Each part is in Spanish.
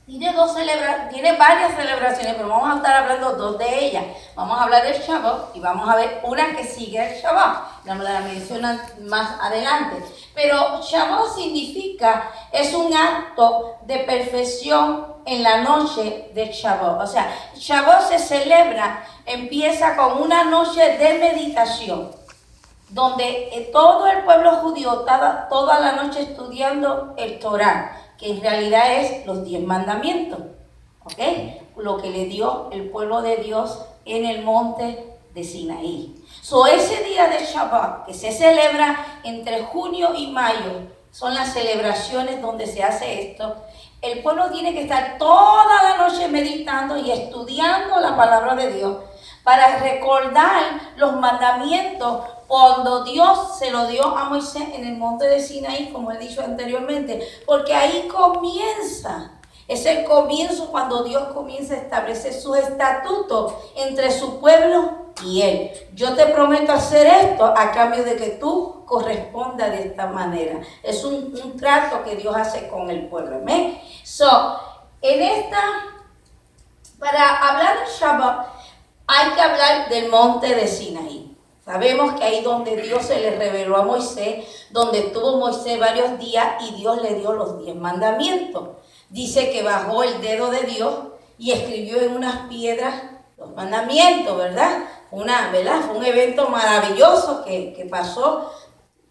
tiene varias celebraciones, pero vamos a estar hablando dos de ellas. Vamos a hablar del Shabbat y vamos a ver una que sigue el Shabbat. No me la mencionan más adelante. Pero Shabbat significa, es un acto de perfección en la noche de Shabbat. O sea, Shabbat se celebra, empieza con una noche de meditación, donde todo el pueblo judío estaba toda la noche estudiando el Torá, que en realidad es los 10 mandamientos, ¿ok? Lo que le dio el pueblo de Dios en el monte de Sinaí. Ese día de Shabbat, que se celebra entre junio y mayo, son las celebraciones donde se hace esto. El pueblo tiene que estar toda la noche meditando y estudiando la palabra de Dios para recordar los mandamientos cuando Dios se lo dio a Moisés en el monte de Sinaí, como he dicho anteriormente, porque ahí comienza. Es el comienzo cuando Dios comienza a establecer sus estatutos entre su pueblo y Él. Yo te prometo hacer esto a cambio de que tú correspondas de esta manera. Es un trato que Dios hace con el pueblo. ¿Amén? Para hablar del Shabbat, hay que hablar del monte de Sinaí. Sabemos que ahí donde Dios se le reveló a Moisés, donde estuvo Moisés varios días y Dios le dio los 10 mandamientos. Dice que bajó el dedo de Dios y escribió en unas piedras los mandamientos, ¿verdad? Fue un evento maravilloso que pasó.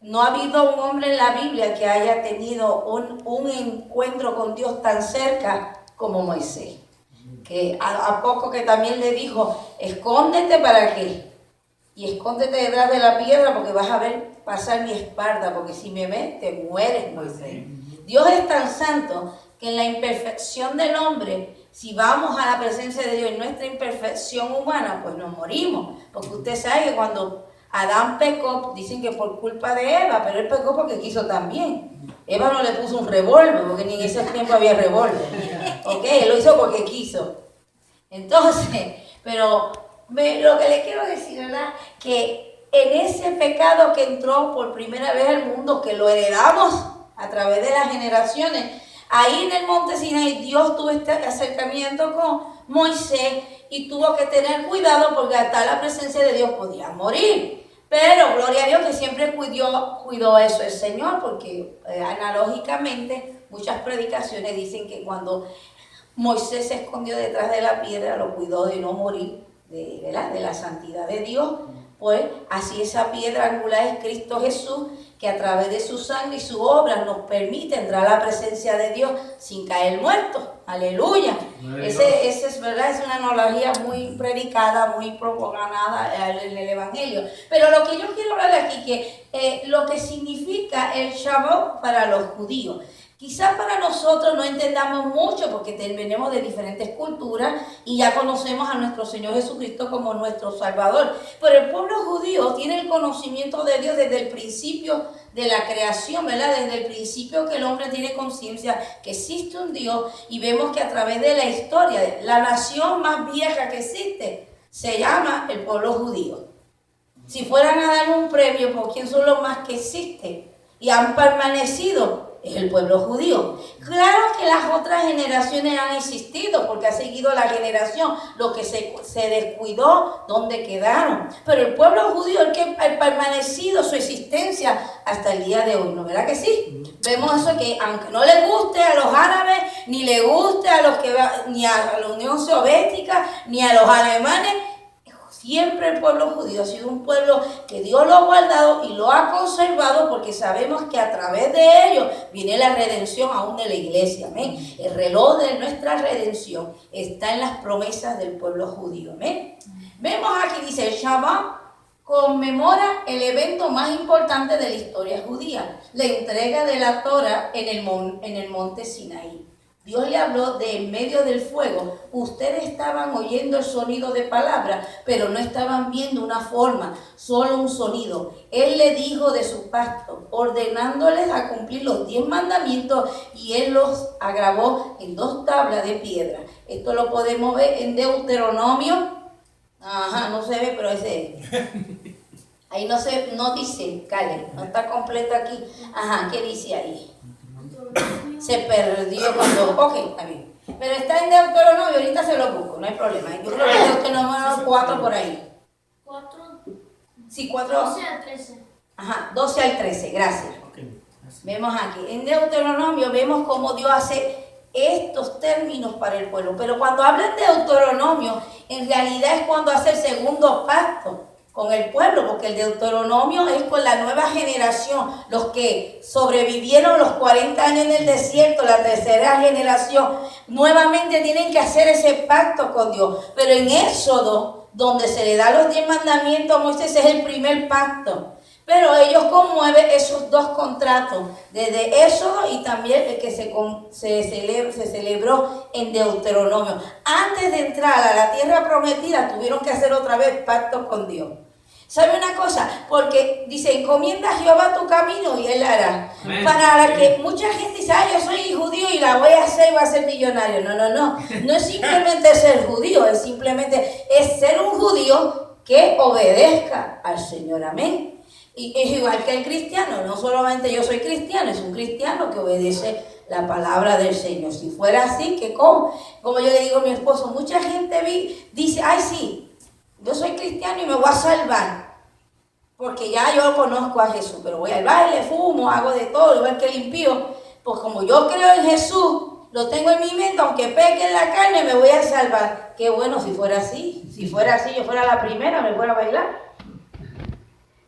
No ha habido un hombre en la Biblia que haya tenido un encuentro con Dios tan cerca como Moisés. Que a poco que también le dijo, escóndete para qué. Y escóndete detrás de la piedra porque vas a ver pasar mi espalda, porque si me ves te mueres, Moisés. Dios es tan santo que en la imperfección del hombre, si vamos a la presencia de Dios en nuestra imperfección humana, pues nos morimos. Porque usted sabe que cuando Adán pecó, dicen que por culpa de Eva, pero él pecó porque quiso también. Eva no le puso un revólver, porque ni en ese tiempo había revólver. Ok, él lo hizo porque quiso. Entonces, pero lo que le quiero decir, ¿verdad? Que en ese pecado que entró por primera vez al mundo, que lo heredamos a través de las generaciones, ahí en el monte Sinaí Dios tuvo este acercamiento con Moisés y tuvo que tener cuidado porque hasta la presencia de Dios podía morir. Pero gloria a Dios que siempre cuidó eso el Señor, porque analógicamente muchas predicaciones dicen que cuando Moisés se escondió detrás de la piedra, lo cuidó de no morir, de la santidad de Dios. Pues así esa piedra angular es Cristo Jesús, que a través de su sangre y su obra nos permite entrar a la presencia de Dios sin caer muertos. Aleluya. Ese es verdad, es una analogía muy predicada, muy propaganda en el Evangelio. Pero lo que yo quiero hablar aquí, que lo que significa el Shabbat para los judíos. Quizás para nosotros no entendamos mucho porque venimos de diferentes culturas y ya conocemos a nuestro Señor Jesucristo como nuestro Salvador. Pero el pueblo judío tiene el conocimiento de Dios desde el principio de la creación, ¿verdad? Desde el principio que el hombre tiene conciencia que existe un Dios y vemos que a través de la historia, la nación más vieja que existe se llama el pueblo judío. Si fueran a dar un premio por quién son los más que existen y han permanecido, es el pueblo judío. Claro que las otras generaciones han existido porque ha seguido la generación, lo que se descuidó, donde quedaron. Pero el pueblo judío es el que ha permanecido su existencia hasta el día de hoy, ¿no? ¿Verdad que sí? Vemos eso, que aunque no le guste a los árabes, ni le guste ni a la Unión Soviética, ni a los alemanes, siempre el pueblo judío ha sido un pueblo que Dios lo ha guardado y lo ha conservado porque sabemos que a través de ellos viene la redención aún de la iglesia. Amén. El reloj de nuestra redención está en las promesas del pueblo judío. Amén. Vemos aquí, dice, el Shabbat conmemora el evento más importante de la historia judía, la entrega de la Torah en el monte Sinaí. Dios le habló de en medio del fuego. Ustedes estaban oyendo el sonido de palabras, pero no estaban viendo una forma, solo un sonido. Él le dijo de su pacto, ordenándoles a cumplir los 10 mandamientos, y él los grabó en 2 tablas de piedra. Esto lo podemos ver en Deuteronomio. Ajá, no se ve, pero ese es. Ahí no dice, Cale, no está completo aquí. Ajá, ¿qué dice ahí? se perdió cuando... Ok, está bien. Pero está en Deuteronomio, ahorita se lo busco, no hay problema. Yo creo que es Deuteronomio 4 por ahí. 4, Sí, 4. 12 a 13. Ajá, 12 al 13, gracias. Okay. Vemos aquí, en Deuteronomio vemos cómo Dios hace estos términos para el pueblo. Pero cuando habla de Deuteronomio, en realidad es cuando hace el segundo pacto con el pueblo, porque el Deuteronomio es con la nueva generación, los que sobrevivieron los 40 años en el desierto, la tercera generación, nuevamente tienen que hacer ese pacto con Dios. Pero en Éxodo, donde se le da los 10 mandamientos a Moisés, es el primer pacto. Pero ellos conmueven esos dos contratos, desde Éxodo y también el que se celebró en Deuteronomio. Antes de entrar a la tierra prometida, tuvieron que hacer otra vez pacto con Dios. ¿Sabe una cosa? Porque dice, encomienda a Jehová tu camino y Él hará. Amén. Para que mucha gente dice, yo soy judío y la voy a hacer y voy a ser millonario. No. No es simplemente ser judío, es ser un judío que obedezca al Señor. Amén. Y es igual que el cristiano, no solamente yo soy cristiano, es un cristiano que obedece la palabra del Señor. Si fuera así, que como yo le digo a mi esposo, mucha gente dice, sí, yo soy cristiano y me voy a salvar, porque ya yo conozco a Jesús, pero voy al baile, fumo, hago de todo, igual que el impío, pues como yo creo en Jesús, lo tengo en mi mente, aunque peque en la carne, me voy a salvar. Qué bueno si fuera así, yo fuera la primera, me fuera a bailar.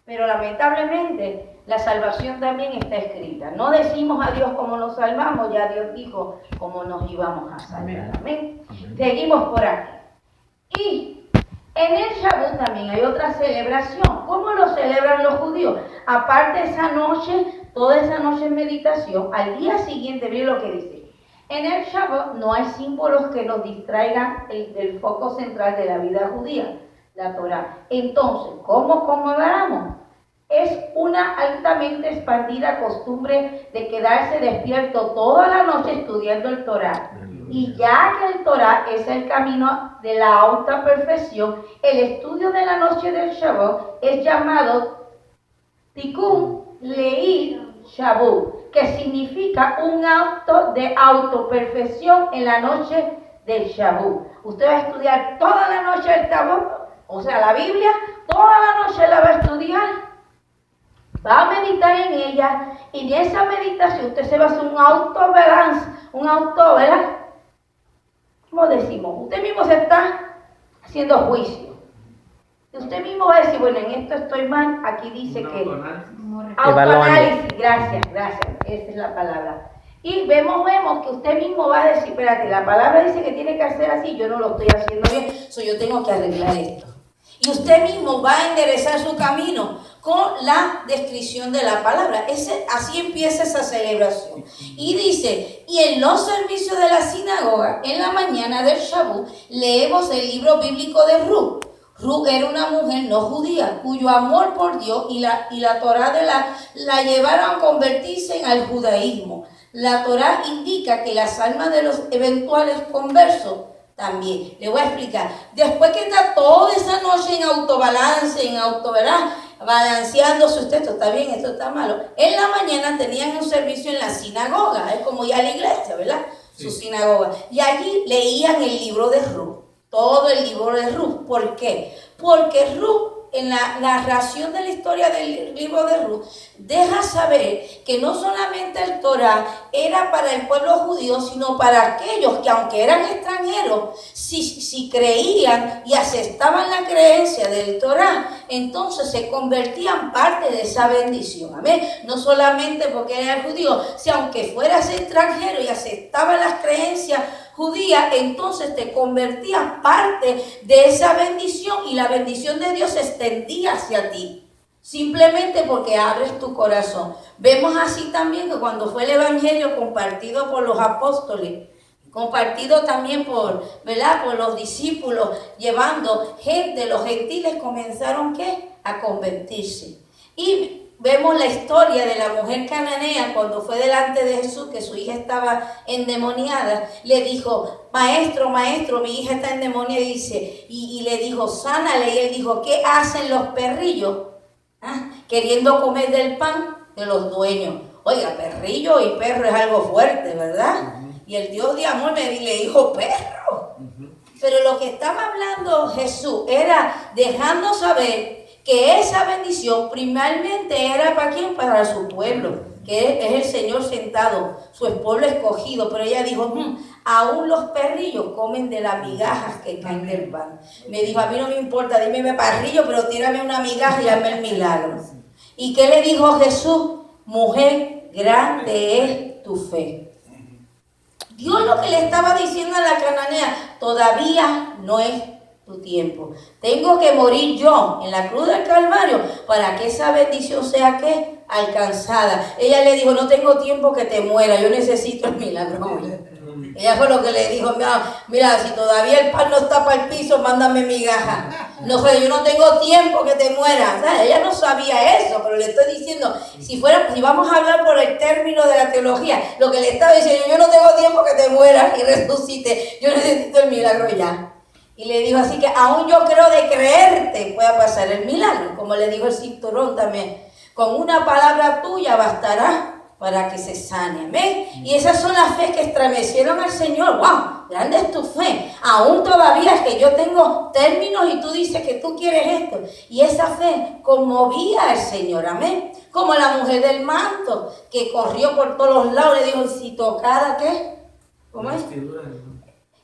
Pero lamentablemente la salvación también está escrita. No decimos a Dios cómo nos salvamos, ya Dios dijo cómo nos íbamos a salvar. Amén. Seguimos por aquí. Y en el Shavuot también hay otra celebración. ¿Cómo lo celebran los judíos? Aparte de esa noche, toda esa noche en meditación, al día siguiente, miren lo que dice. En el Shavuot no hay símbolos que nos distraigan del foco central de la vida judía, la Torah. Entonces, ¿cómo conmemoramos? Es una altamente expandida costumbre de quedarse despierto toda la noche estudiando el Torah. Y ya que el Torah es el camino de la alta perfección, el estudio de la noche del Shavuot es llamado Tikkun Leil Shavuot, que significa un acto de autoperfección en la noche del Shavuot. Usted va a estudiar toda la noche el Shavuot, o sea, la Biblia, toda la noche la va a estudiar. Va a meditar en ella y en esa meditación usted se va a hacer un autobalance, ¿verdad? ¿Cómo decimos? Usted mismo se está haciendo juicio. Usted mismo va a decir, bueno, en esto estoy mal, aquí dice que... Autoanálisis, gracias, esa es la palabra. Y vemos que usted mismo va a decir, espérate, la palabra dice que tiene que hacer así, yo no lo estoy haciendo bien, yo tengo que arreglar esto. Y usted mismo va a enderezar su camino con la descripción de la palabra. Así empieza esa celebración. Y dice, y en los servicios de la sinagoga, en la mañana del Shavuot, leemos el libro bíblico de Ruth. Ruth era una mujer no judía, cuyo amor por Dios y la Torá la llevaron a convertirse al judaísmo. La Torá indica que las almas de los eventuales conversos también. Le voy a explicar. Después que está toda esa noche en autobalance, ¿verdad? Balanceándose usted, esto está bien, esto está malo. En la mañana tenían un servicio en la sinagoga, es como ya la iglesia, ¿verdad? Sí. Su sinagoga. Y allí leían el libro de Ruth, todo el libro de Ruth. ¿Por qué? Porque Ruth, en la narración de la historia del libro de Ruth, deja saber que no solamente el Torah era para el pueblo judío, sino para aquellos que, aunque eran extranjeros, si creían y aceptaban la creencia del Torah, entonces se convertían parte de esa bendición. Amén. No solamente porque era judío, si aunque fueras extranjero y aceptabas las creencias judía, entonces te convertías parte de esa bendición y la bendición de Dios se extendía hacia ti, simplemente porque abres tu corazón. Vemos así también que cuando fue el evangelio compartido por los apóstoles, compartido también por los discípulos, llevando gente, los gentiles comenzaron a convertirse. Y vemos la historia de la mujer cananea cuando fue delante de Jesús, que su hija estaba endemoniada. Le dijo, maestro, mi hija está endemoniada, y le dijo, sánale. Y él dijo, ¿qué hacen los perrillos? Queriendo comer del pan de los dueños. Oiga, perrillo y perro es algo fuerte, ¿verdad? Y el Dios de amor le dijo perro. Pero lo que estaba hablando Jesús era dejando saber que esa bendición primeramente era para quién, para su pueblo, que es el Señor sentado, su pueblo escogido. Pero ella dijo, aún los perrillos comen de las migajas que caen del pan. Me dijo, a mí no me importa, dime perrillo, pero tírame una migaja y hazme el milagro. ¿Y qué le dijo Jesús? Mujer, grande es tu fe. Dios lo que le estaba diciendo a la cananea, todavía no es tu tiempo. Tengo que morir yo en la cruz del Calvario para que esa bendición sea ¿qué? Alcanzada. Ella le dijo, no tengo tiempo que te muera, yo necesito el milagro. Ella fue lo que le dijo, mira, si todavía el pan no está para el piso, mándame migaja. No sé, yo no tengo tiempo que te mueras. O sea, ella no sabía eso, pero le estoy diciendo, si vamos a hablar por el término de la teología, lo que le estaba diciendo, yo no tengo tiempo que te mueras y resucite, yo necesito el milagro ya. Y le dijo, así que aún yo creo de creerte pueda pasar el milagro. Como le dijo el cinturón también, con una palabra tuya bastará para que se sane, amén. Y esas son las fe que estremecieron al Señor. ¡Wow! Grande es tu fe. Aún todavía es que yo tengo términos y tú dices que tú quieres esto. Y esa fe conmovía al Señor, amén. Como la mujer del manto que corrió por todos los lados, le dijo, si tocara, ¿qué? ¿Cómo es?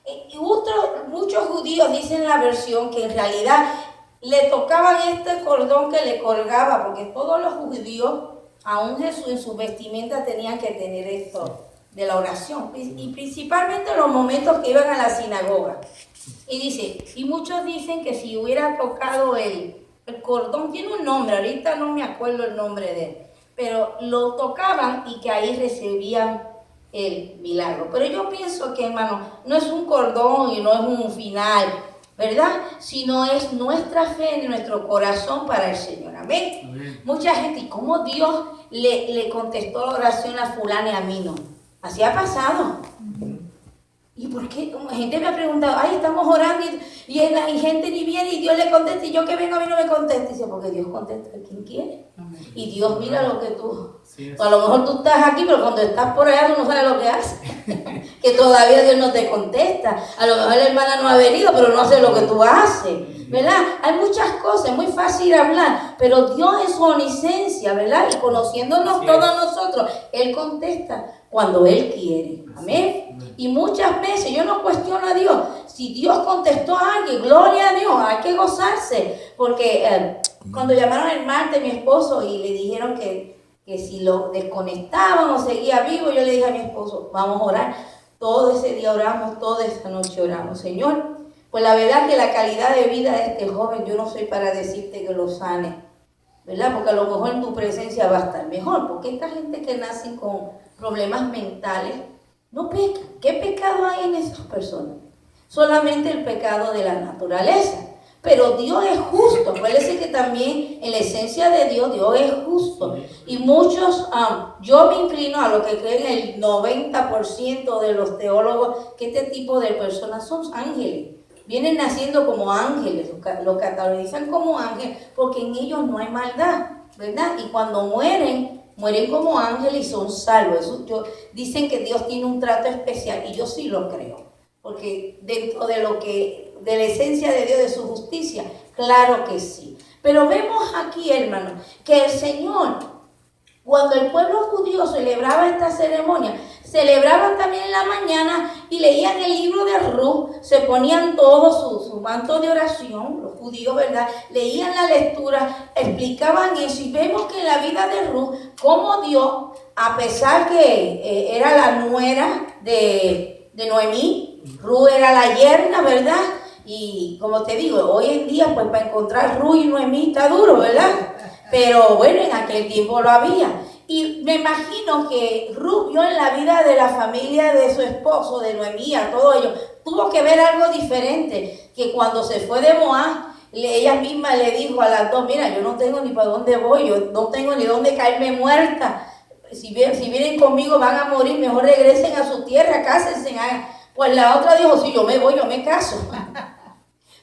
Y muchos judíos dicen en la versión que en realidad le tocaban este cordón que le colgaba, porque todos los judíos, aún Jesús en su vestimenta tenían que tener esto de la oración, y principalmente en los momentos que iban a la sinagoga. Y dice, y muchos dicen que si hubiera tocado el cordón, tiene un nombre, ahorita no me acuerdo el nombre de él, pero lo tocaban y que ahí recibían el milagro. Pero yo pienso que, hermano, no es un cordón y no es un final, ¿verdad? Sino es nuestra fe en nuestro corazón para el Señor. Amén. Amén. Mucha gente, ¿y cómo Dios le contestó la oración a fulano y a mí no? Así ha pasado. ¿Y por qué? Gente me ha preguntado, ay, estamos orando y gente ni viene y Dios le contesta y yo que vengo a mí no me contesta. Y dice, porque Dios contesta a quien quiere. Amén. Y Dios mira lo que tú... Sí, a lo mejor tú estás aquí, pero cuando estás por allá tú no sabes lo que haces. Que todavía Dios no te contesta. A lo mejor la hermana no ha venido, pero no hace lo que tú haces. ¿Verdad? Hay muchas cosas, es muy fácil hablar, pero Dios en su omnisciencia, ¿verdad? Y conociéndonos todos nosotros, Él contesta cuando Él quiere. Amén. Y muchas veces yo no cuestiono a Dios. Si Dios contestó a alguien, gloria a Dios, hay que gozarse. Porque cuando llamaron el martes a mi esposo y le dijeron que si lo desconectaban o seguía vivo, yo le dije a mi esposo, vamos a orar. Todo ese día oramos, toda esa noche oramos. Señor, pues la verdad que la calidad de vida de este joven, yo no soy para decirte que lo sane, ¿verdad? Porque a lo mejor en tu presencia va a estar mejor. Porque esta gente que nacen con problemas mentales, no pecan. ¿Qué pecado hay en esas personas? Solamente el pecado de la naturaleza. Pero Dios es justo. Acuérdense que también en la esencia de Dios, Dios es justo. Y muchos, yo me inclino a lo que creen el 90% de los teólogos, que este tipo de personas son ángeles. Vienen naciendo como ángeles, lo catalogizan como ángeles, porque en ellos no hay maldad, ¿verdad? Y cuando mueren como ángeles y son salvos. Dicen que Dios tiene un trato especial y yo sí lo creo. Porque dentro de de la esencia de Dios, de su justicia, claro que sí. Pero vemos aquí, hermano, que el Señor, cuando el pueblo judío celebraba esta ceremonia, celebraban también en la mañana y leían el libro de Ruth, se ponían todos su manto de oración, los judíos, ¿verdad? Leían la lectura, explicaban eso y vemos que en la vida de Ruth, como Dios, a pesar que era la nuera de Noemí, Ruth era la yerna, ¿verdad? Y como te digo, hoy en día, pues para encontrar Ruth y Noemí está duro, ¿verdad? Pero bueno, en aquel tiempo lo había. Y me imagino que Ruth vio en la vida de la familia de su esposo, de Noemí, a todo ello, tuvo que ver algo diferente, que cuando se fue de Moab, ella misma le dijo a las dos, mira, yo no tengo ni para dónde voy, yo no tengo ni dónde caerme muerta. Si vienen conmigo van a morir, mejor regresen a su tierra, cásense. Pues la otra dijo, si yo me voy, yo me caso.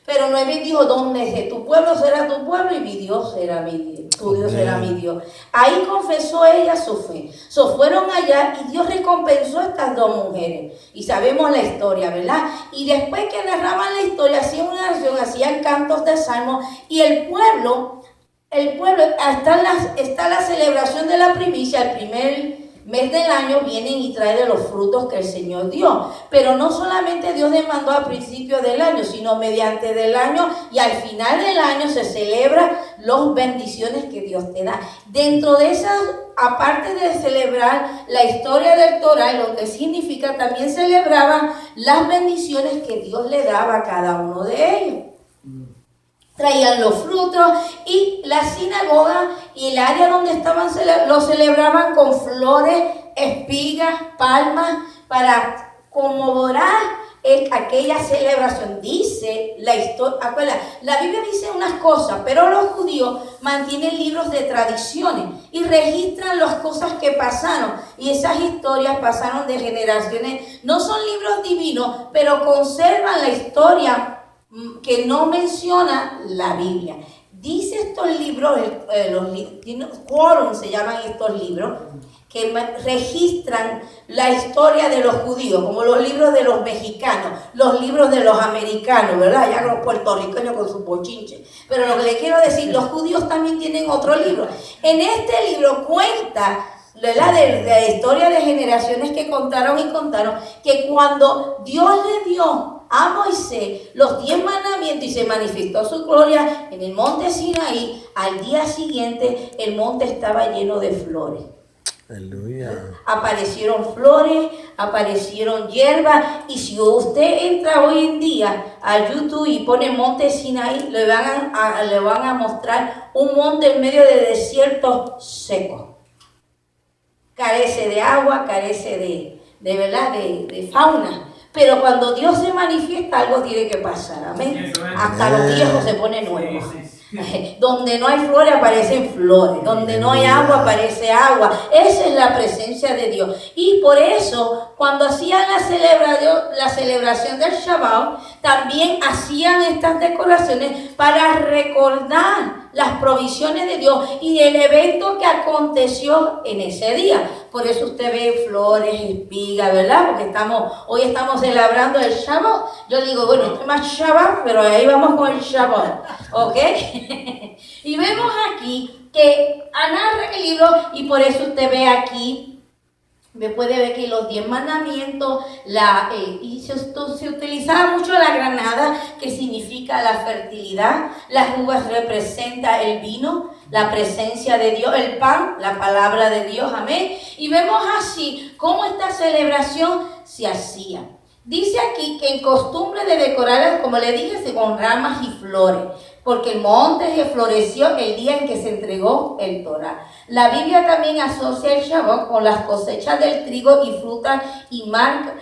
Pero 9 dijo, ¿dónde es? Tu pueblo será tu pueblo y mi Dios será mi Dios. Tu Dios será mi Dios. Ahí confesó ella su fe. Fueron allá y Dios recompensó a estas 2 mujeres. Y sabemos la historia, ¿verdad? Y después que narraban la historia, hacían una oración, hacían cantos de salmos. Y el pueblo, está la celebración de la primicia, el primer mes del año vienen y traen de los frutos que el Señor dio. Pero no solamente Dios demandó al principio del año, sino mediante del año y al final del año se celebra las bendiciones que Dios te da. Dentro de esas, aparte de celebrar la historia del Torah, lo que significa, también celebraban las bendiciones que Dios le daba a cada uno de ellos. Traían los frutos y la sinagoga y el área donde estaban lo celebraban con flores, espigas, palmas para conmemorar aquella celebración. Dice la historia, la Biblia dice unas cosas, pero los judíos mantienen libros de tradiciones y registran las cosas que pasaron, y esas historias pasaron de generaciones. No son libros divinos, pero conservan la historia que no menciona la Biblia. Dice estos libros, quórum se llaman estos libros, que registran la historia de los judíos, como los libros de los mexicanos, los libros de los americanos, ¿verdad? Ya los puertorriqueños con sus bochinches. Pero lo que le quiero decir, los judíos también tienen otro libro. En este libro cuenta de la historia de generaciones que contaron, que cuando Dios le dio a Moisés los 10 mandamientos y se manifestó su gloria en el monte Sinaí, al día siguiente el monte estaba lleno de flores. Aleluya. Aparecieron flores, aparecieron hierbas, y si usted entra hoy en día a YouTube y pone monte Sinaí, le van a mostrar un monte en medio de desierto seco. Carece de agua, carece de fauna. Pero cuando Dios se manifiesta, algo tiene que pasar, amén. Hasta los viejos se ponen nuevos. Donde no hay flores, aparecen flores. Donde no hay agua, aparece agua. Esa es la presencia de Dios. Y por eso, cuando hacían la celebración del Shabbat, también hacían estas decoraciones para recordar las provisiones de Dios y el evento que aconteció en ese día. Por eso usted ve flores, espigas, ¿verdad? Porque hoy estamos celebrando el Shabbat. Yo digo, bueno, esto es más Shabbat, pero ahí vamos con el Shabbat, ¿ok? Y vemos aquí que narra el libro, y por eso usted ve aquí, me puede ver que los 10 mandamientos, y se utilizaba mucho la granada, que significa la fertilidad. Las uvas representan el vino, la presencia de Dios, el pan, la palabra de Dios, amén. Y vemos así cómo esta celebración se hacía. Dice aquí que en costumbre de decorarlas, como le dije, con ramas y flores, porque el monte se floreció el día en que se entregó el Torah. La Biblia también asocia el Shabbat con las cosechas del trigo y fruta y marca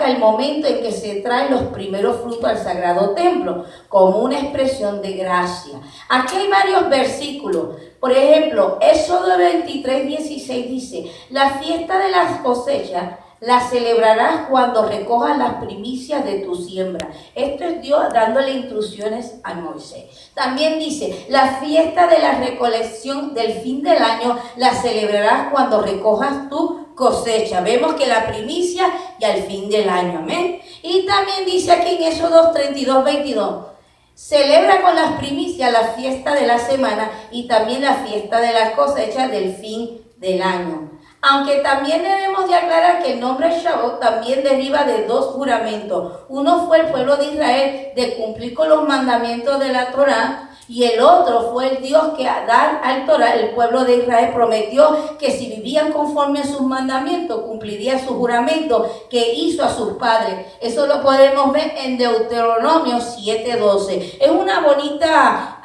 el momento en que se traen los primeros frutos al sagrado templo, como una expresión de gracia. Aquí hay varios versículos. Por ejemplo, Éxodo 23:16 dice: la fiesta de las cosechas la celebrarás cuando recojas las primicias de tu siembra. Esto es Dios dándole instrucciones a Moisés. También dice: la fiesta de la recolección del fin del año la celebrarás cuando recojas tu cosecha. Vemos que la primicia y al fin del año, amén. Y también dice aquí en Éxodo 32:22: celebra con las primicias la fiesta de la semana y también la fiesta de la cosecha del fin del año. Aunque también debemos de aclarar que el nombre Shabbat también deriva de 2 juramentos. Uno fue el pueblo de Israel de cumplir con los mandamientos de la Torá, y el otro fue el Dios que al dar al Torá, el pueblo de Israel prometió que si vivían conforme a sus mandamientos, cumpliría su juramento que hizo a sus padres. Eso lo podemos ver en Deuteronomio 7:12. Es una bonita...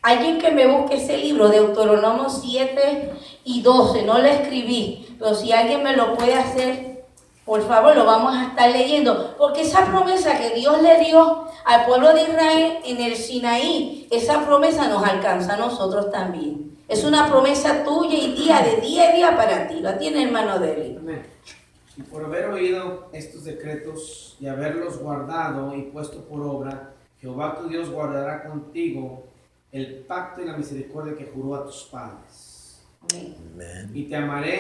alguien que me busque ese libro, Deuteronomio 7:12, no lo escribí, pero si alguien me lo puede hacer, por favor, lo vamos a estar leyendo, porque esa promesa que Dios le dio al pueblo de Israel en el Sinaí, esa promesa nos alcanza a nosotros también. Es una promesa tuya y día a día para ti. ¿La tiene, hermano Deli? Y por haber oído estos decretos y haberlos guardado y puesto por obra, Jehová tu Dios guardará contigo el pacto y la misericordia que juró a tus padres. Amén. Y te amará,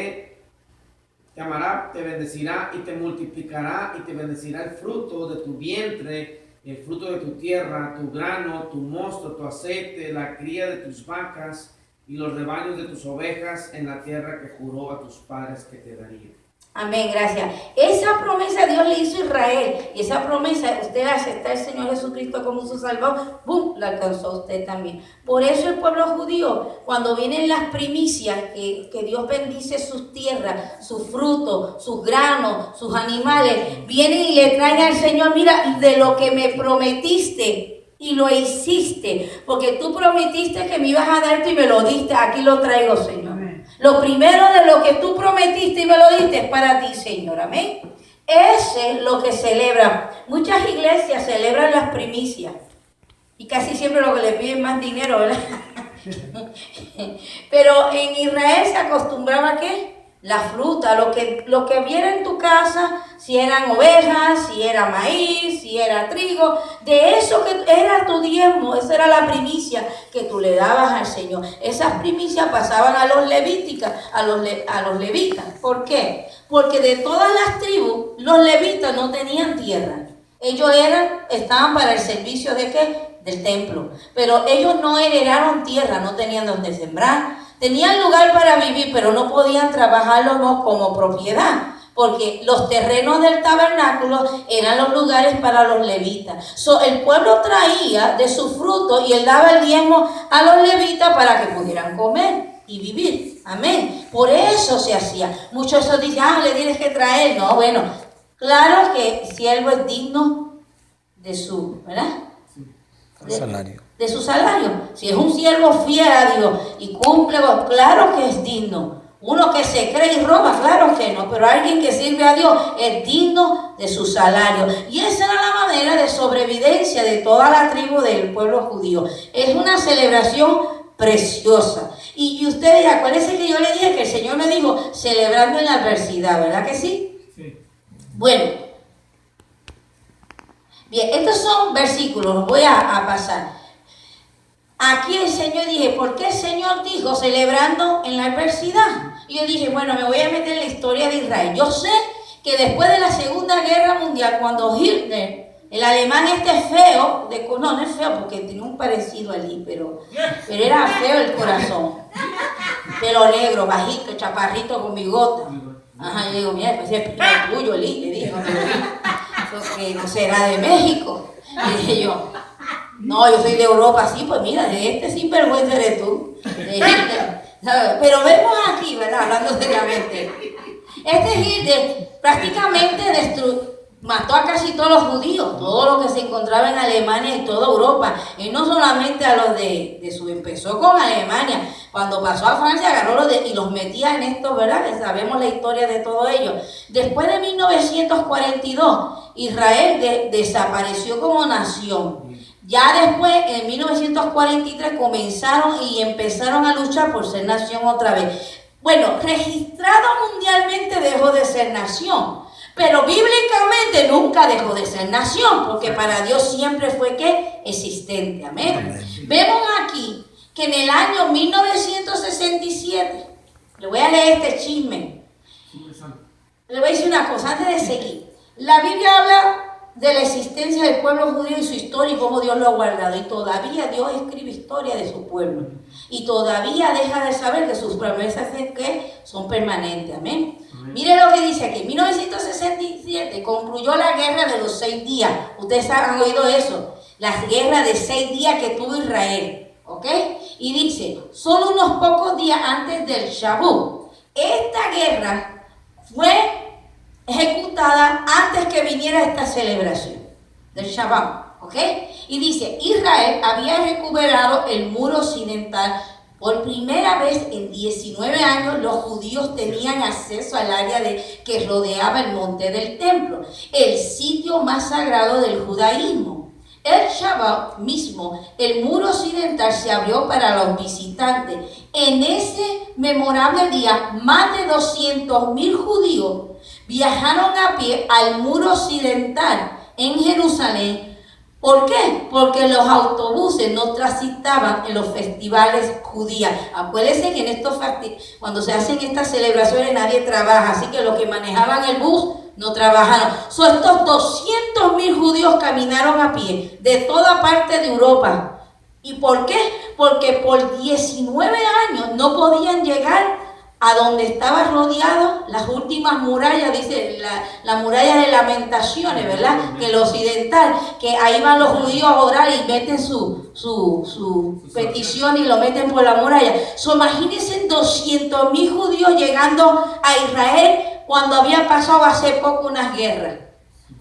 te bendecirá y te multiplicará y te bendecirá el fruto de tu vientre, el fruto de tu tierra, tu grano, tu mosto, tu aceite, la cría de tus vacas y los rebaños de tus ovejas en la tierra que juró a tus padres que te daría. Amén, gracias. Esa promesa Dios le hizo a Israel, y esa promesa, usted acepta al Señor Jesucristo como su Salvador, ¡bum!, la alcanzó a usted también. Por eso el pueblo judío, cuando vienen las primicias, que Dios bendice sus tierras, sus frutos, sus granos, sus animales, vienen y le traen al Señor, mira, de lo que me prometiste, y lo hiciste, porque tú prometiste que me ibas a dar y me lo diste, aquí lo traigo, Señor. Lo primero de lo que tú prometiste y me lo diste es para ti, Señor. Amén. Ese es lo que celebran. Muchas iglesias celebran las primicias. Y casi siempre lo que le piden más dinero, ¿verdad? Pero en Israel se acostumbraba a ¿qué? La fruta, lo que viera en tu casa, si eran ovejas, si era maíz, si era trigo, de eso que era tu diezmo, esa era la primicia que tú le dabas al Señor. Esas primicias pasaban a los levíticos, a los levitas. ¿Por qué? Porque de todas las tribus, los levitas no tenían tierra. Ellos estaban para el servicio de ¿qué? Del templo. Pero ellos no heredaron tierra, no tenían donde sembrar. Tenían lugar para vivir, pero no podían trabajarlo no como propiedad, porque los terrenos del tabernáculo eran los lugares para los levitas. El pueblo traía de su fruto y él daba el diezmo a los levitas para que pudieran comer y vivir. Amén. Por eso se hacía. Muchos eso dicen, le tienes que traer. No, bueno, claro que siervo es digno de su, ¿verdad? Salario. De su salario. Si es un siervo fiel a Dios y cumple, claro que es digno. Uno que se cree y roba, claro que no, pero alguien que sirve a Dios es digno de su salario. Y esa era la manera de sobrevivencia de toda la tribu del pueblo judío. Es una celebración preciosa. Y usted dirá, acuérdense que yo le dije que el Señor me dijo, celebrando en la adversidad, ¿verdad que sí? Sí. Bueno. Bien, estos son versículos, los voy a pasar. Aquí el Señor dije, ¿por qué el Señor dijo celebrando en la adversidad? Y yo dije, bueno, me voy a meter en la historia de Israel. Yo sé que después de la Segunda Guerra Mundial, cuando Hitler, el alemán feo, no es feo porque tenía un parecido allí, pero era feo el corazón. Pelo negro, bajito, chaparrito con bigota. Ajá, yo digo, mira, pues es primo tuyo, le dije, porque no será de México. Y dije yo, no, yo soy de Europa, sí, pues mira, de este sinvergüenza eres tú. Pero vemos aquí, ¿verdad? Hablando seriamente. Hitler prácticamente mató a casi todos los judíos, todo lo que se encontraba en Alemania y toda Europa. Y no solamente a los empezó con Alemania. Cuando pasó a Francia, agarró y los metía en esto, ¿verdad? Sabemos la historia de todo ello. Después de 1942, Israel desapareció como nación. Ya después, en 1943, comenzaron y empezaron a luchar por ser nación otra vez. Bueno, registrado mundialmente dejó de ser nación, pero bíblicamente nunca dejó de ser nación, porque para Dios siempre fue ¿qué? Existente. Amén. Amén. Vemos aquí que en el año 1967, le voy a leer este chisme. Le voy a decir una cosa antes de seguir. La Biblia habla de la existencia del pueblo judío y su historia y cómo Dios lo ha guardado. Y todavía Dios escribe historia de su pueblo. Y todavía deja de saber que sus promesas son permanentes. Amén. Amén. Mire lo que dice aquí. En 1967 concluyó la guerra de los 6 días. Ustedes han oído eso. Las guerras de 6 días que tuvo Israel. ¿Ok? Y dice, solo unos pocos días antes del Shavuot. Esta guerra fue ejecutada antes que viniera esta celebración del Shabbat, ¿ok? Y dice, Israel había recuperado el muro occidental. Por primera vez en 19 años los judíos tenían acceso al área que rodeaba el monte del templo, el sitio más sagrado del judaísmo. El Shabbat mismo, el muro occidental se abrió para los visitantes. En ese memorable día, más de 200,000 judíos viajaron a pie al muro occidental en Jerusalén. ¿Por qué? Porque los autobuses no transitaban en los festivales judíos. Acuérdense que en estos cuando se hacen estas celebraciones nadie trabaja, así que los que manejaban el bus no trabajaron. Estos 200.000 judíos caminaron a pie de toda parte de Europa. ¿Y por qué? Porque por 19 años no podían llegar a donde estaba rodeado las últimas murallas, dice la muralla de Lamentaciones, ¿verdad? Que el occidental, que ahí van los judíos a orar y meten su petición y lo meten por la muralla. Imagínense 200.000 judíos llegando a Israel cuando había pasado hace poco unas guerras.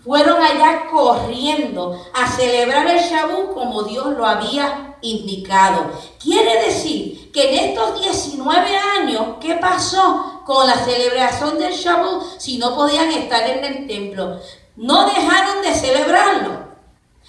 Fueron allá corriendo a celebrar el Shavuot como Dios lo había indicado. Quiere decir que en estos 19 años, ¿qué pasó con la celebración del Shavuot si no podían estar en el templo? No dejaron de celebrarlo.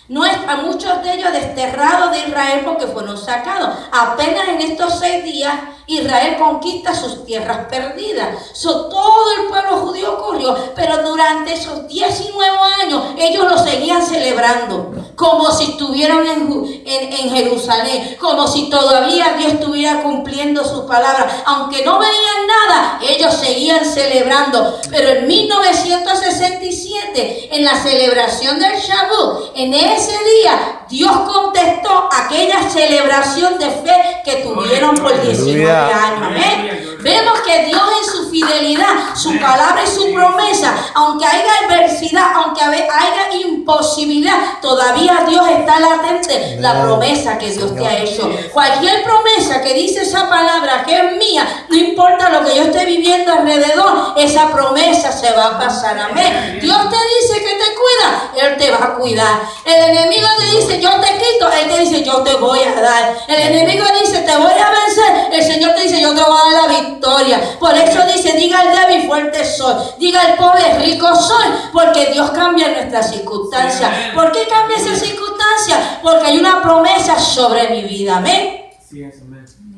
No es a muchos de ellos desterrados de Israel porque fueron sacados. Apenas en estos 6 días Israel conquista sus tierras perdidas. Todo el pueblo judío corrió, pero durante esos 19 años ellos lo seguían celebrando, como si estuvieran en Jerusalén, como si todavía Dios estuviera cumpliendo su palabra. Aunque no veían nada, ellos seguían celebrando. Pero en 1967, en la celebración del Shavuot, en ese día, Dios contestó aquella celebración de fe que tuvieron por 19 años. Amén. Vemos que Dios en su fidelidad, su palabra y su promesa, aunque haya adversidad, aunque haya imposibilidad, todavía Dios está latente la promesa que Dios te ha hecho. Cualquier promesa que dice esa palabra que es mía, no importa lo que yo esté viviendo alrededor, esa promesa se va a pasar. Amén. Dios te dice que te cuida, Él te va a cuidar. El enemigo te dice yo te quito, Él te dice yo te voy a dar. El enemigo dice te voy a vencer, el Señor te dice yo te voy a dar la victoria. Por eso dice diga el débil fuerte soy, diga el pobre rico soy, porque Dios cambia nuestras circunstancias. ¿Por qué cambia esas circunstancias? Porque hay una promesa sobre mi vida. Amén.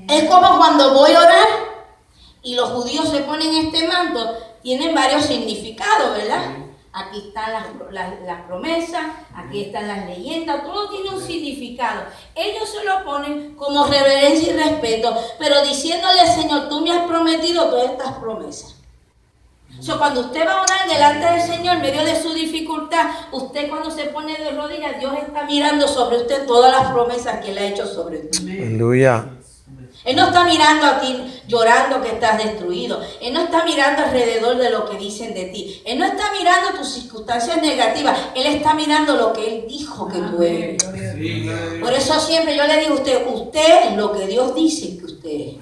Es como cuando voy a orar y los judíos se ponen este manto, tienen varios significados, ¿verdad? Aquí están las promesas, aquí están las leyendas, todo tiene un significado. Ellos se lo ponen como reverencia y respeto, pero diciéndole al Señor, tú me has prometido todas estas promesas. Cuando usted va a orar delante del Señor en medio de su dificultad, usted cuando se pone de rodillas, Dios está mirando sobre usted todas las promesas que Él ha hecho sobre usted. Aleluya. Él no está mirando a ti llorando que estás destruido. Él no está mirando alrededor de lo que dicen de ti. Él no está mirando tus circunstancias negativas. Él está mirando lo que Él dijo que tú eres. Por eso siempre yo le digo a usted es lo que Dios dice que usted es.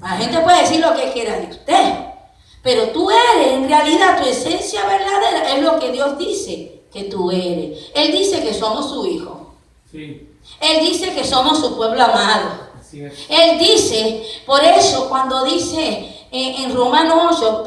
La gente puede decir lo que quiera de usted, pero tú eres, en realidad, tu esencia verdadera es lo que Dios dice que tú eres. Él dice que somos su hijo. Él dice que somos su pueblo amado. Él dice, por eso cuando dice en Romanos 8,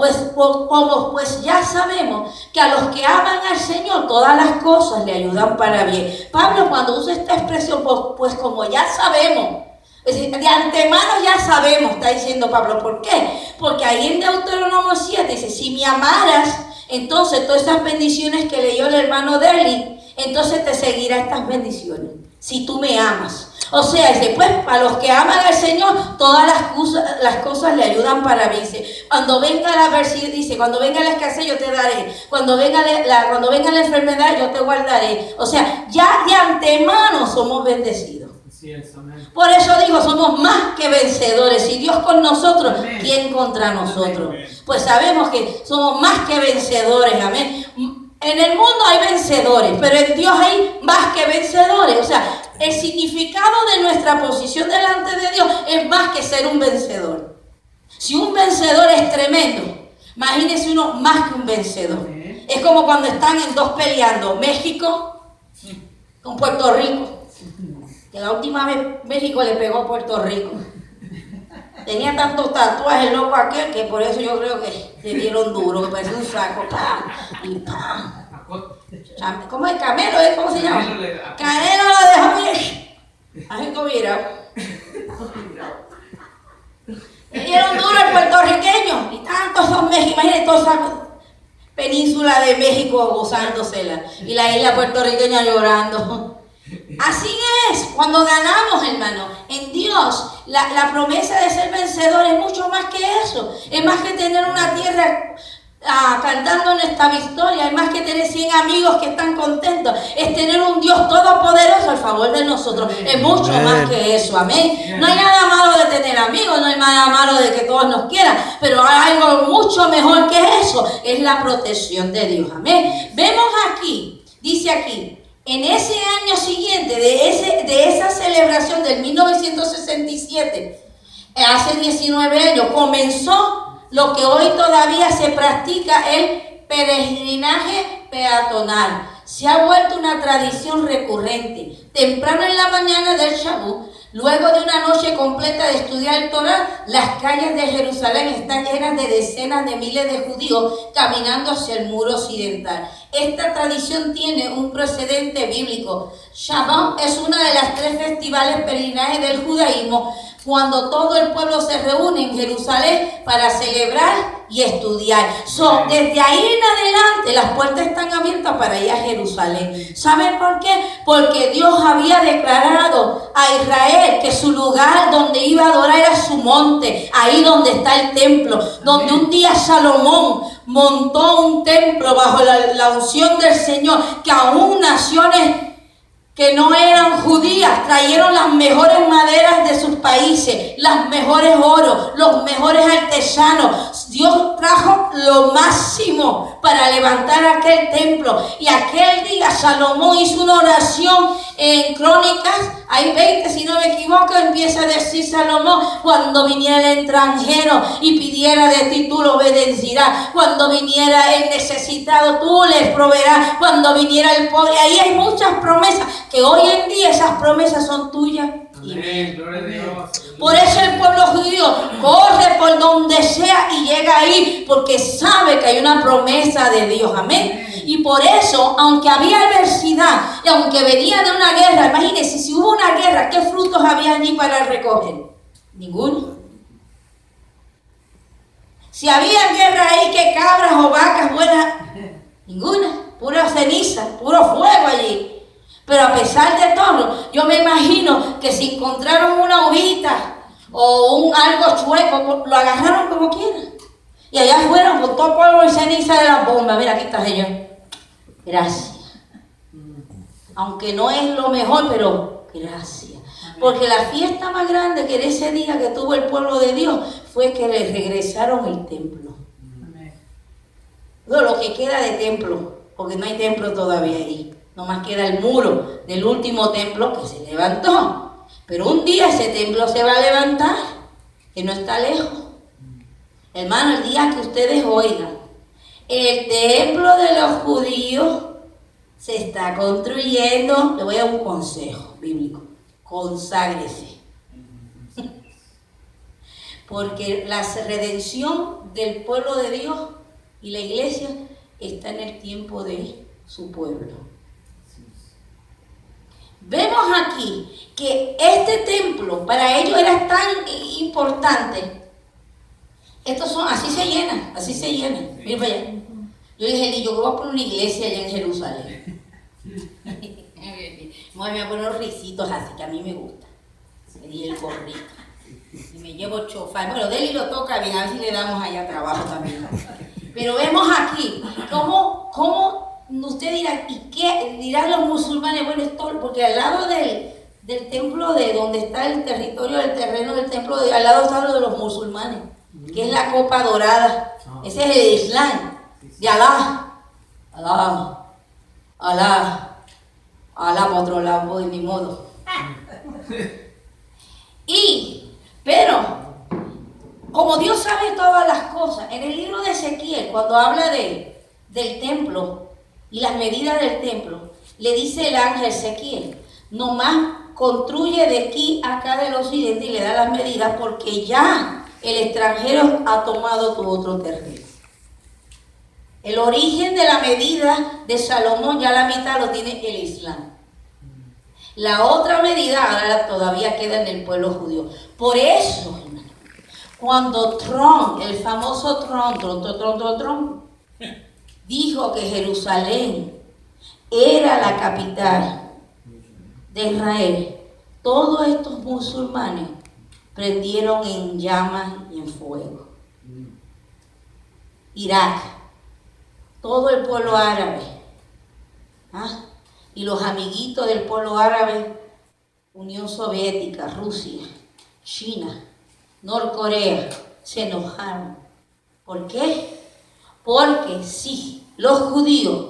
pues ya sabemos que a los que aman al Señor todas las cosas le ayudan para bien. Pablo cuando usa esta expresión, pues como ya sabemos, es decir, de antemano ya sabemos, está diciendo Pablo. ¿Por qué? Porque ahí en Deuteronomio 7 dice, si me amaras, entonces todas esas bendiciones que leyó el hermano Derli, entonces te seguirá estas bendiciones, si tú me amas. O sea, dice, pues para los que aman al Señor, todas las cosas le ayudan para bien. Dice, cuando venga la adversidad, dice, cuando venga la escasez yo te daré. Cuando venga la enfermedad yo te guardaré. O sea, ya de antemano somos bendecidos. Por eso digo, somos más que vencedores. Si Dios con nosotros, ¿quién contra nosotros? Pues sabemos que somos más que vencedores. Amén. En el mundo hay vencedores, pero en Dios hay más que vencedores. O sea, el significado de nuestra posición delante de Dios es más que ser un vencedor. Si un vencedor es tremendo, imagínese uno más que un vencedor. Es como cuando están en dos peleando, México con Puerto Rico. Que la última vez México le pegó a Puerto Rico. Tenía tantos tatuajes loco aquel que por eso yo creo que le dieron duro, que parecía un saco. ¡Pam! Y ¡pam! ¿Cómo es? ¿Camelo? ¿Cómo se llama? Canelo lo dejó bien. Así como mirado. Le dieron duro al puertorriqueño. Y tantos son mexicanos, imagínate todos sacos. península de México gozándosela y la isla puertorriqueña llorando. Así es, cuando ganamos, hermano, en Dios, la promesa de ser vencedor es mucho más que eso. Es más que tener una tierra cantando nuestra victoria, es más que tener 100 amigos que están contentos, es tener un Dios todopoderoso al favor de nosotros. Es mucho más que eso, amén. No hay nada malo de tener amigos, no hay nada malo de que todos nos quieran, pero hay algo mucho mejor que eso, es la protección de Dios, amén. Vemos aquí, dice aquí, en ese año siguiente de esa celebración del 1967, hace 19 años, comenzó lo que hoy todavía se practica, el peregrinaje peatonal. Se ha vuelto una tradición recurrente. Temprano en la mañana del Shavuot, luego de una noche completa de estudiar el Torah, las calles de Jerusalén están llenas de decenas de miles de judíos caminando hacia el muro occidental. Esta tradición tiene un precedente bíblico. Shavuot es una de las 3 festivales peregrinajes del judaísmo, cuando todo el pueblo se reúne en Jerusalén para celebrar y estudiar. Desde ahí en adelante las puertas están abiertas para ir a Jerusalén. ¿Saben por qué? Porque Dios había declarado a Israel que su lugar donde iba a adorar era su monte, ahí donde está el templo, donde un día Salomón montó un templo bajo la unción del Señor, que aún naciones que no eran judías trajeron las mejores maderas de sus países, las mejores oros, los mejores artesanos. Dios trajo lo máximo para levantar aquel templo. Y aquel día Salomón hizo una oración en Crónicas, hay 20 si no me equivoco, empieza a decir Salomón: cuando viniera el extranjero y pidiera de ti, tú lo bendecirás. Cuando viniera el necesitado, tú les proveerás. Cuando viniera el pobre. Ahí hay muchas promesas que hoy en día esas promesas son tuyas. Amén, gloria a Dios. Por eso el pueblo judío corre por donde sea y llega ahí, porque sabe que hay una promesa de Dios, amén. Y por eso, aunque había adversidad y aunque venía de una guerra, imagínense, si hubo una guerra, ¿qué frutos había allí para recoger? Ninguno. Si había guerra ahí, ¿qué cabras o vacas buenas? Ninguna, pura ceniza, puro fuego allí. Pero a pesar de todo, yo me imagino que si encontraron una hojita o algo chueco, lo agarraron como quieran. Y allá fueron con todo polvo y ceniza de la bomba. Mira, aquí está, Señor. Gracias. Aunque no es lo mejor, pero gracias. Porque la fiesta más grande que en ese día que tuvo el pueblo de Dios fue que le regresaron el templo. No, lo que queda de templo, porque no hay templo todavía ahí. Nomás queda el muro del último templo que se levantó. Pero un día ese templo se va a levantar, que no está lejos. Hermano, el día que ustedes oigan, el templo de los judíos se está construyendo, le voy a dar un consejo bíblico: conságrese. Porque la redención del pueblo de Dios y la iglesia está en el tiempo de su pueblo. Vemos aquí que este templo para ellos era tan importante. Estos son, así se llenan, así se llenan. Mira para allá. Yo dije, yo voy a poner una iglesia allá en Jerusalén. Me voy a poner unos risitos así, que a mí me gusta. Me di el gorrito. Y me llevo chofar. Bueno, Deli lo toca bien, a ver si le damos allá trabajo también. Pero vemos aquí cómo usted dirá, ¿y qué dirán los musulmanes? Bueno, esto, porque al lado del templo, de donde está el territorio del terreno del templo, al lado está lo de los musulmanes, que es la copa dorada. Ese es el Islam, de Alá. Alá por otro lado, de mi modo. Pero, como Dios sabe todas las cosas, en el libro de Ezequiel, cuando habla del templo y las medidas del templo, le dice el ángel Ezequiel: nomás construye de aquí a acá del occidente, y le da las medidas, porque ya el extranjero ha tomado tu otro terreno. El origen de la medida de Salomón, ya la mitad lo tiene el Islam. La otra medida ahora todavía queda en el pueblo judío. Por eso, hermano, cuando Trump, el famoso Trump, dijo que Jerusalén era la capital de Israel, todos estos musulmanes prendieron en llamas y en fuego. Irak, todo el pueblo árabe, y los amiguitos del pueblo árabe, Unión Soviética, Rusia, China, Norcorea, se enojaron. ¿Por qué? Porque si los judíos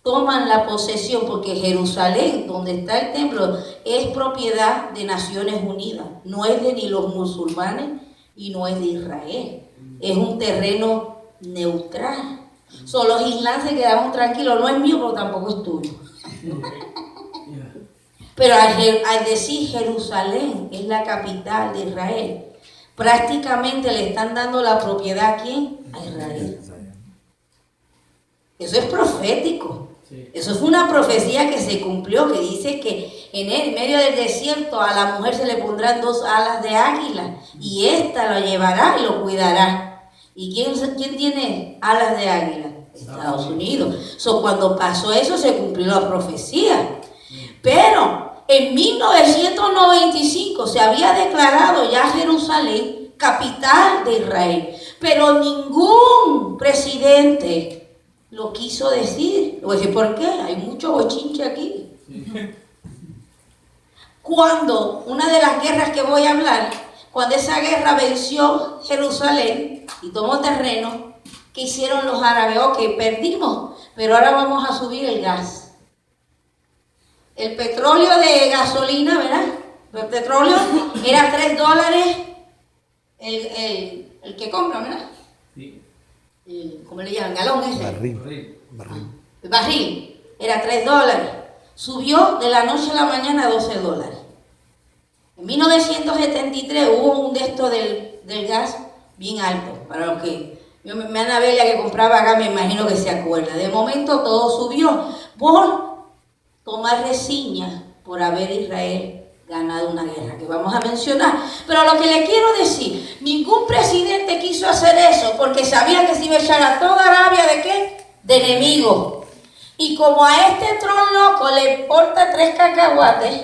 toman la posesión, porque Jerusalén, donde está el templo, es propiedad de Naciones Unidas, no es de ni los musulmanes y no es de Israel, es un terreno neutral. Los islámitas se quedaron tranquilos, no es mío, pero tampoco es tuyo. Pero al decir Jerusalén es la capital de Israel, prácticamente le están dando la propiedad ¿a quién? A Israel. Eso es profético. Eso fue una profecía que se cumplió, que dice que en el medio del desierto a la mujer se le pondrán 2 alas de águila y ésta lo llevará y lo cuidará. ¿Y quién tiene alas de águila? Estados Unidos. Cuando pasó eso se cumplió la profecía. Pero en 1995 se había declarado ya Jerusalén capital de Israel, pero ningún presidente lo quiso decir. Voy a decir, ¿por qué? Hay mucho bochinche aquí. Cuando una de las guerras que voy a hablar, cuando esa guerra venció Jerusalén y tomó terreno, ¿qué hicieron los árabes? Ok, perdimos, pero ahora vamos a subir el gas. El petróleo de gasolina, ¿verdad? El petróleo era $3 el que compra, ¿verdad? Sí. ¿Cómo le llaman? Galón ese. Barril. El barril era $3. Subió de la noche a la mañana a $12. En 1973 hubo un de estos del gas bien alto. Para los que, mi Anabela que compraba acá, me imagino que se acuerda. De momento todo subió por tomar reseña por haber Israel ganado una guerra que vamos a mencionar. Pero lo que le quiero decir, ningún presidente quiso hacer eso porque sabía que se iba a echar a toda Arabia ¿de qué? De enemigos. Y como a este tron loco le importa 3 cacahuates,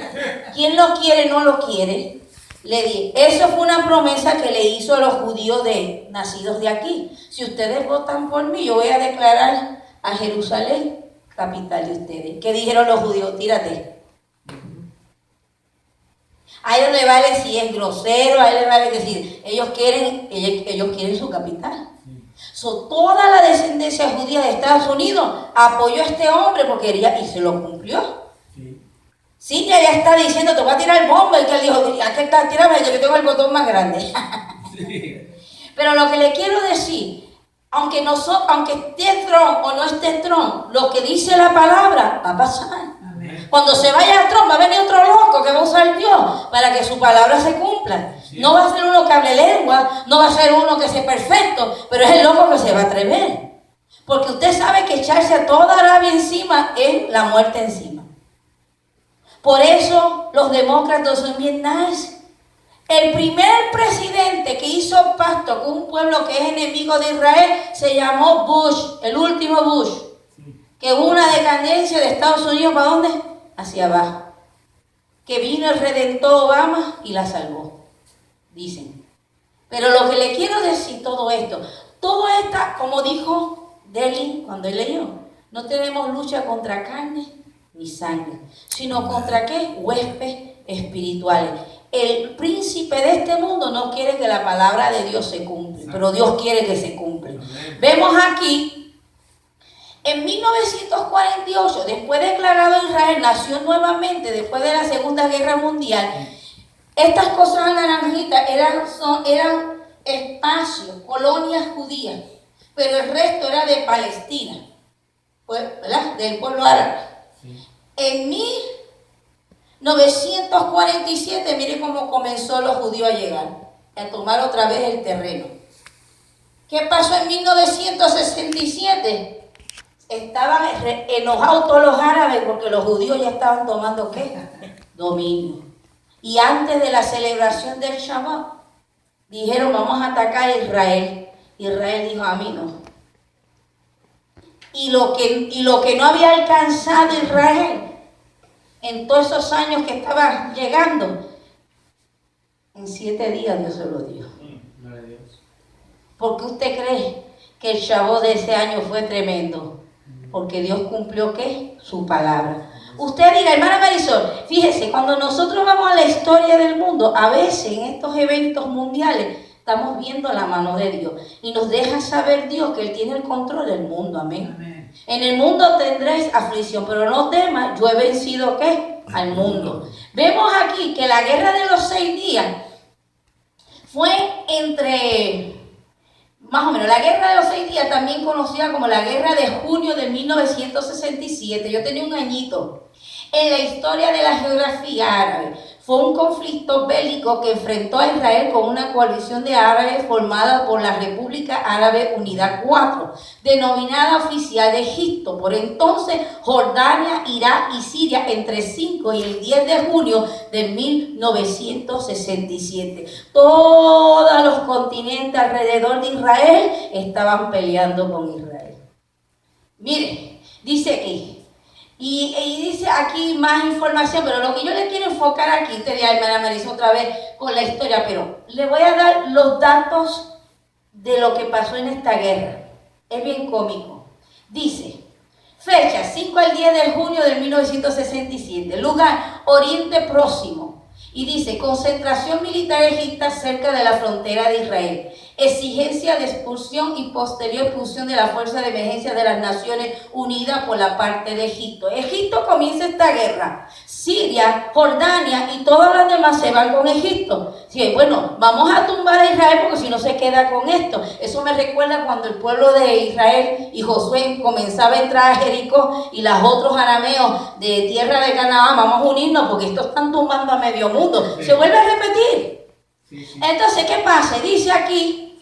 ¿quién lo quiere no lo quiere? Le di. Eso fue una promesa que le hizo a los judíos nacidos de aquí. Si ustedes votan por mí, yo voy a declarar a Jerusalén capital de ustedes. ¿Qué dijeron los judíos? Tírate. A ellos les vale si es grosero, a ellos les vale decir, ellos quieren su capital. Toda la descendencia judía de Estados Unidos apoyó a este hombre porque quería y se lo cumplió. Sí, ya está diciendo, te voy a tirar bomba, y que él dijo, aquí está, tírame, yo que tengo el botón más grande. Pero lo que le quiero decir, aunque esté Trump o no esté Trump, lo que dice la palabra va a pasar. Amén. Cuando se vaya Trump va a venir otro loco que va a usar Dios para que su palabra se cumpla. Sí. No va a ser uno que hable lengua, no va a ser uno que sea perfecto, pero es el loco que se va a atrever. Porque usted sabe que echarse a toda Arabia encima es la muerte encima. Por eso los demócratas son bien nice. El primer presidente que hizo pacto con un pueblo que es enemigo de Israel se llamó Bush, el último Bush, que hubo una decadencia de Estados Unidos, ¿para dónde? Hacia abajo. Que vino el Redentor Obama y la salvó, dicen. Pero lo que le quiero decir todo esto, como dijo Deli cuando él leyó, no tenemos lucha contra carne ni sangre, sino contra ¿qué? Huestes espirituales. El príncipe de este mundo no quiere que la palabra de Dios se cumpla, pero Dios quiere que se cumpla. Vemos aquí, en 1948, después declarado Israel, nació nuevamente, después de la Segunda Guerra Mundial. Estas cosas naranjitas eran espacios, colonias judías, pero el resto era de Palestina, ¿verdad? Del pueblo árabe. En 1947, mire cómo comenzó los judíos a llegar, a tomar otra vez el terreno. ¿Qué pasó en 1967? Estaban enojados todos los árabes porque los judíos ya estaban tomando ¿qué? Dominio. Y antes de la celebración del Shabbat, dijeron vamos a atacar a Israel. Israel dijo a mí no. y lo que no había alcanzado Israel en todos esos años que estaba llegando, en 7 días Dios se lo dio. Gloria a Dios. ¿Por qué usted cree que el Shabbat de ese año fue tremendo? Porque Dios cumplió, ¿qué? Su palabra. Usted dirá, hermana Marisol, fíjese, cuando nosotros vamos a la historia del mundo, a veces en estos eventos mundiales, estamos viendo la mano de Dios. Y nos deja saber Dios que Él tiene el control del mundo, amén. Amén. En el mundo tendréis aflicción, pero no temas, yo he vencido, ¿qué? Al mundo. Vemos aquí que la guerra de los 6 días fue entre... Más o menos, la guerra de los 6 días, también conocida como la guerra de junio de 1967, yo tenía un añito, en la historia de la geografía árabe. Fue un conflicto bélico que enfrentó a Israel con una coalición de árabes formada por la República Árabe Unida 4, denominada oficial de Egipto, por entonces Jordania, Irak y Siria, entre 5 y el 10 de junio de 1967. Todos los continentes alrededor de Israel estaban peleando con Israel. Mire, dice aquí. Y dice aquí más información, pero lo que yo le quiero enfocar aquí, te dirá, hermana Marisa, otra vez con la historia, pero le voy a dar los datos de lo que pasó en esta guerra. Es bien cómico. Dice, fecha 5 al 10 de junio de 1967, lugar Oriente Próximo. Y dice, concentración militar egipcia cerca de la frontera de Israel. Exigencia de expulsión y posterior expulsión de la Fuerza de Emergencia de las Naciones Unidas por la parte de Egipto. Egipto comienza esta guerra. Siria, Jordania y todas las demás se van con Egipto. Sí, bueno, vamos a tumbar a Israel porque si no se queda con esto. Eso me recuerda cuando el pueblo de Israel y Josué comenzaba a entrar a Jericó y los otros arameos de tierra de Canaán, vamos a unirnos porque estos están tumbando a medio mundo. Sí. Se vuelve a repetir. Sí, sí. Entonces, ¿qué pasa? Dice aquí,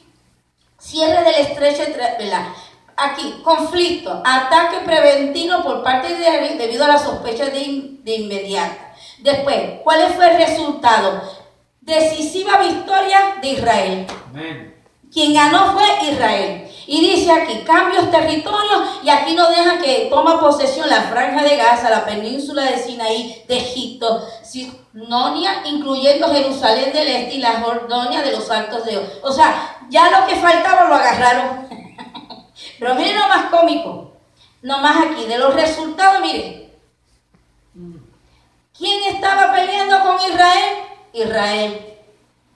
cierre del estrecho entre, ¿verdad? Aquí, conflicto, ataque preventivo por parte de Israel debido a las sospechas de inmediata. Después, ¿cuál fue el resultado? Decisiva victoria de Israel. Amén. Quien ganó fue Israel. Y dice aquí, cambios territorios, y aquí nos deja que toma posesión la franja de Gaza, la península de Sinaí, de Egipto, Cisnonia, incluyendo Jerusalén del Este y la Jordania de los Altos de Or. O sea, ya lo que faltaba lo agarraron. Pero miren lo más cómico, nomás aquí, de los resultados, miren. ¿Quién estaba peleando con Israel? Israel.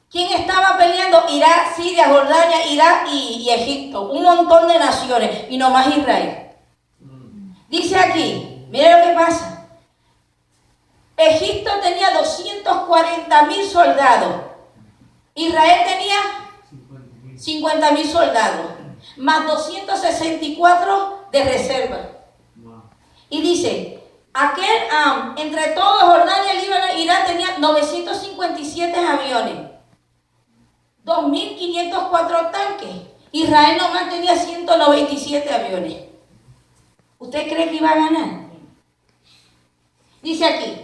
¿Quién estaba peleando? Irak, Siria, Jordania, Irak y Egipto. Un montón de naciones y nomás Israel. Dice aquí, mire lo que pasa. Egipto tenía 240,000 soldados. Israel tenía 50,000 soldados. Más 264 de reserva. Y dice, entre todos, Jordania, Líbano e Irak tenía 957 aviones. 2.504 tanques. Israel nomás tenía 197 aviones. ¿Usted cree que iba a ganar? Dice aquí,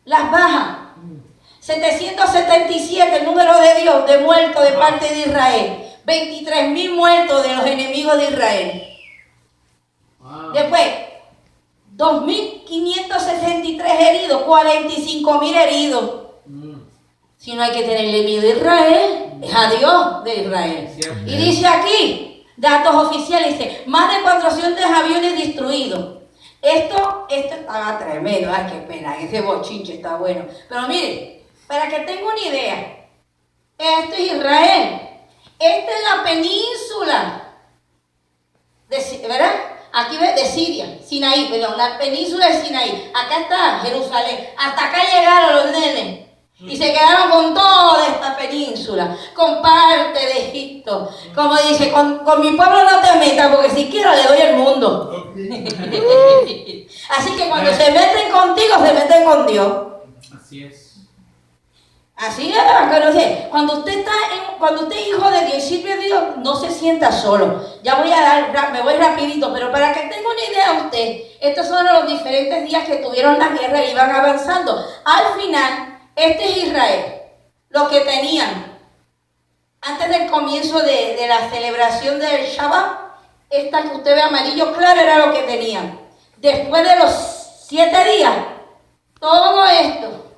las bajas. 777 el número de Dios de muertos de parte de Israel. 23,000 muertos de los enemigos de Israel. Wow. Después, 2.563 heridos, 45,000 heridos. Si no hay que tenerle miedo a Israel, es a Dios de Israel. Cierto. Y dice aquí, datos oficiales, dice, más de 400 aviones destruidos. Esto estaba tremendo, ay, qué pena, ese bochinche está bueno. Pero mire, para que tenga una idea, esto es Israel. Esta es la península, ¿verdad? Aquí ves de Siria, Sinaí, perdón, la península de Sinaí. Acá está Jerusalén. Hasta acá llegaron los nenes. Y se quedaron con toda esta península, con parte de Egipto. Como dice, con mi pueblo no te metas, porque si quiero le doy el mundo. Así que cuando se meten contigo, se meten con Dios. Así es. Así es, cuando usted es hijo de Dios y sirve a Dios, no se sienta solo. Ya me voy rapidito, pero para que tenga una idea usted, estos son los diferentes días que tuvieron la guerra y iban avanzando. Al final, este es Israel, lo que tenían antes del comienzo de la celebración del Shabbat. esta que usted ve amarillo claro era lo que tenían. Después de los 7 días, todo esto,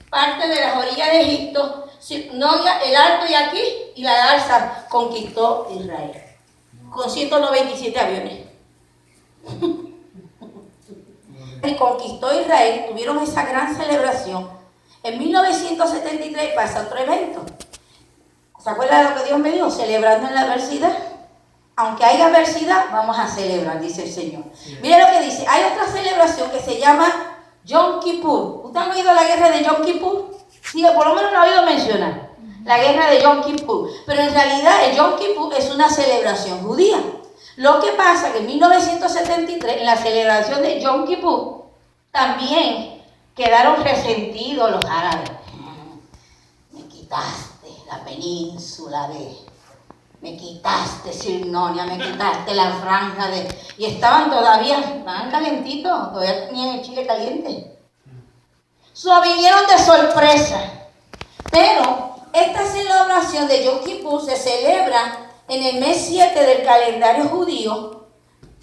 parte de las orillas de Egipto, el alto y aquí, y la Garza conquistó Israel, con 197 aviones. Y conquistó Israel, tuvieron esa gran celebración. En 1973 pasa otro evento. ¿Se acuerdan de lo que Dios me dijo? Celebrando en la adversidad. Aunque haya adversidad, vamos a celebrar, dice el Señor. Sí. Mire lo que dice. Hay otra celebración que se llama Yom Kippur. ¿Usted ha oído la guerra de Yom Kippur? Sí, por lo menos lo ha oído mencionar. La guerra de Yom Kippur. Pero en realidad el Yom Kippur es una celebración judía. Lo que pasa es que en 1973, en la celebración de Yom Kippur, también quedaron resentidos los árabes. Me quitaste la península me quitaste Sirnonia, me quitaste la franja y estaban calentitos, todavía tenían el chile caliente. Vinieron de sorpresa. Pero esta celebración de Yom Kippur se celebra en el mes 7 del calendario judío,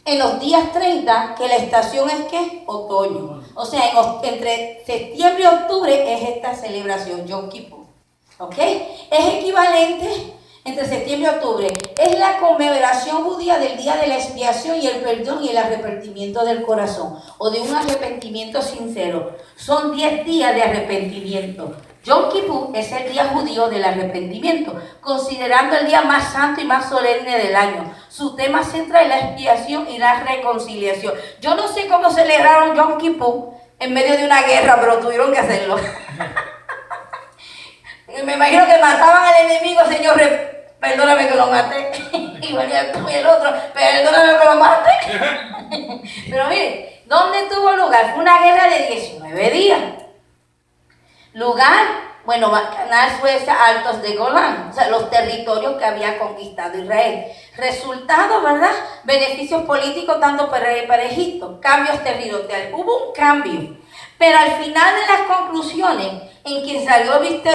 en los días 30, que la estación es ¿qué? Otoño. O sea, entre septiembre y octubre es esta celebración, Yom Kippur. ¿Ok? Es equivalente entre septiembre y octubre. Es la conmemoración judía del día de la expiación y el perdón y el arrepentimiento del corazón, o de un arrepentimiento sincero. Son 10 días de arrepentimiento. Yom Kippur es el día judío del arrepentimiento, considerando el día más santo y más solemne del año. Su tema central es la expiación y la reconciliación. Yo no sé cómo celebraron Yom Kippur en medio de una guerra, pero tuvieron que hacerlo. Me imagino que mataban al enemigo, Señor, perdóname que lo maté. Y venía tú y el otro, perdóname que lo maté. Pero mire, ¿dónde tuvo lugar? Fue una guerra de 19 días. Lugar, bueno, Canal Suecia, Altos de Golán, o sea, los territorios que había conquistado Israel. Resultado, ¿verdad? Beneficios políticos tanto para Egipto, cambios territoriales. Hubo un cambio, pero al final de las conclusiones, en quien salió victorioso